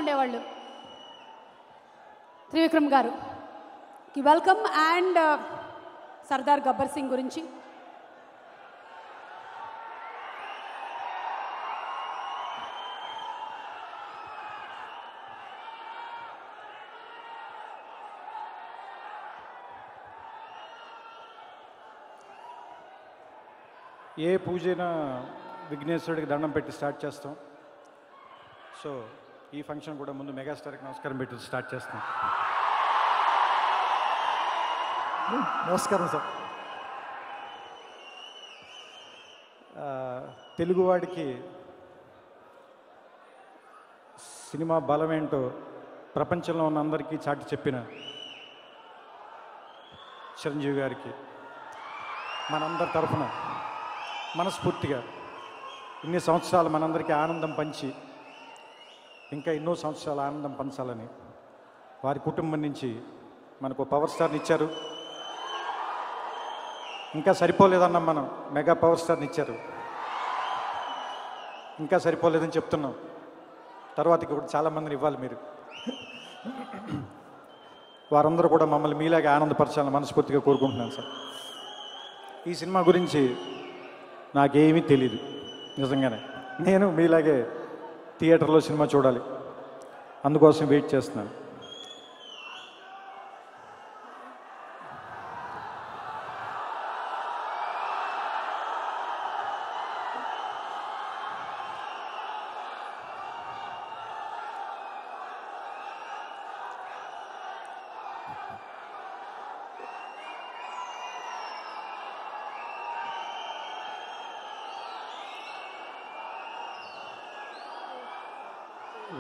ఉండేవాళ్ళు. త్రివిక్రమ్ గారు welcome. And Sardar Gabbar Singh గురించి ఏ పూజైనా విఘ్నేశ్వరుడికి దండం పెట్టి స్టార్ట్ చేస్తాం. సో ఈ ఫంక్షన్ కూడా ముందు మెగాస్టార్కి నమస్కారం పెట్టి స్టార్ట్ చేస్తాం. నమస్కారం సార్. తెలుగువాడికి సినిమా బలం ఏంటో ప్రపంచంలో ఉన్న అందరికీ చాటి చెప్పిన చిరంజీవి గారికి మనందరి తరఫున మనస్ఫూర్తిగా ఇన్ని సంవత్సరాలు మనందరికీ ఆనందం పంచి ఇంకా ఎన్నో సంవత్సరాలు ఆనందం పంచాలని వారి కుటుంబం నుంచి మనకు పవర్ స్టార్ని ఇచ్చారు. ఇంకా సరిపోలేదన్నాం, మనం మెగా పవర్ స్టార్ని ఇచ్చారు. ఇంకా సరిపోలేదని చెప్తున్నాం. తర్వాతకి కూడా చాలామందిని ఇవ్వాలి మీరు. వారందరూ కూడా మమ్మల్ని మీలాగా ఆనందపరచాలని మనస్ఫూర్తిగా కోరుకుంటున్నాను సార్. ఈ సినిమా గురించి నాకేమీ తెలీదు నిజంగానే. నేను మీలాగే థియేటర్లో సినిమా చూడాలి, అందుకోసం వెయిట్ చేస్తున్నాను.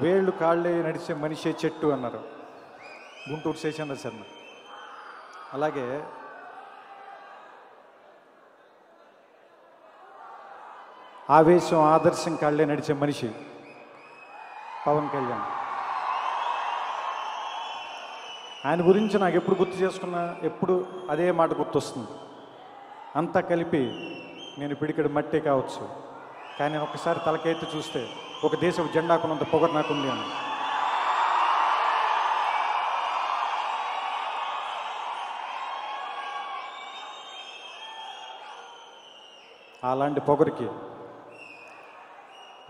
వేళ్ళు కాళ్ళే నడిచే మనిషే చెట్టు అన్నారు గుంటూరు శేషేంద్ర శర్మ. అలాగే ఆవేశం ఆదర్శం కాళ్ళే నడిచే మనిషి పవన్ కళ్యాణ్. ఆయన గురించి నాకు ఎప్పుడు గుర్తు చేసుకున్నా ఎప్పుడు అదే మాట గుర్తొస్తుంది. అంతా కలిపి నేను పిడికెడు మట్టే కావచ్చు, కానీ నేను ఒక్కసారి తలకెత్తి చూస్తే ఒక దేశం జెండాకున్నంత పొగరు నాకుంది అని. అలాంటి పొగరికి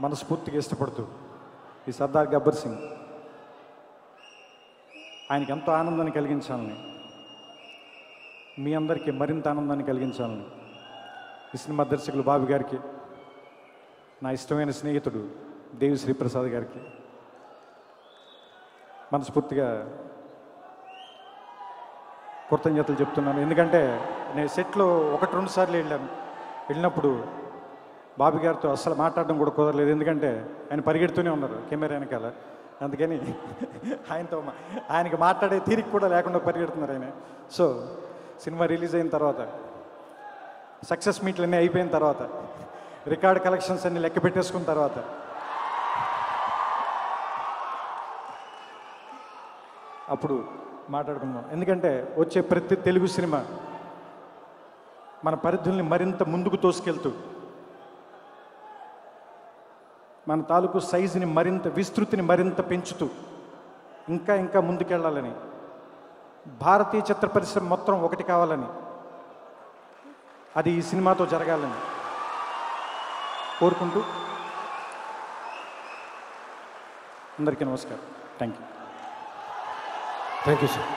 మనస్ఫూర్తిగా ఇష్టపడుతూ ఈ సర్దార్ గబ్బర్ సింగ్ ఆయనకి ఎంతో ఆనందాన్ని కలిగించాలని, మీ అందరికీ మరింత ఆనందాన్ని కలిగించాలని ఈ సినిమా దర్శకులు బాబు గారికి, నా ఇష్టమైన స్నేహితుడు దేవి శ్రీప్రసాద్ గారికి మనస్ఫూర్తిగా కృతజ్ఞతలు చెప్తున్నాను. ఎందుకంటే నేను సెట్లో 1-2 సార్లు వెళ్ళినప్పుడు బాబు గారితో అస్సలు మాట్లాడడం కూడా కుదరలేదు. ఎందుకంటే ఆయన పరిగెడుతూనే ఉన్నారు కెమెరా వెనకాల. అందుకని ఆయనకి మాట్లాడే తీరిక కూడా లేకుండా పరిగెడుతున్నారు ఆయన. సో సినిమా రిలీజ్ అయిన తర్వాత, సక్సెస్ మీట్లు అన్నీ అయిపోయిన తర్వాత, రికార్డ్ కలెక్షన్స్ అన్ని లెక్క పెట్టేసుకున్న తర్వాత అప్పుడు మాట్లాడుకుందాం. ఎందుకంటే వచ్చే ప్రతి తెలుగు సినిమా మన పరిధుల్ని మరింత ముందుకు తోసుకెళ్తూ మన తాలూకు సైజుని మరింత, విస్తృతిని మరింత పెంచుతూ ఇంకా ఇంకా ముందుకెళ్ళాలని, భారతీయ చిత్ర పరిశ్రమ మొత్తం ఒకటి కావాలని, అది ఈ సినిమాతో జరగాలని కోరుకుంటూ అందరికీ నమస్కారం. Thank you. Thank you sir.